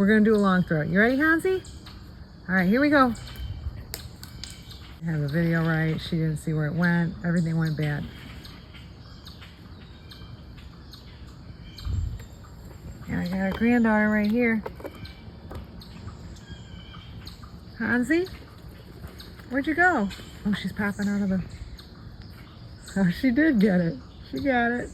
We're going to do a long throw. You ready, Hansi? All right, here we go. I have the video right. She didn't see where it went. Everything went bad. And I got a granddaughter right here. Hansi? Where'd you go? Oh, she's popping out of the... Oh, she did get it. She got it.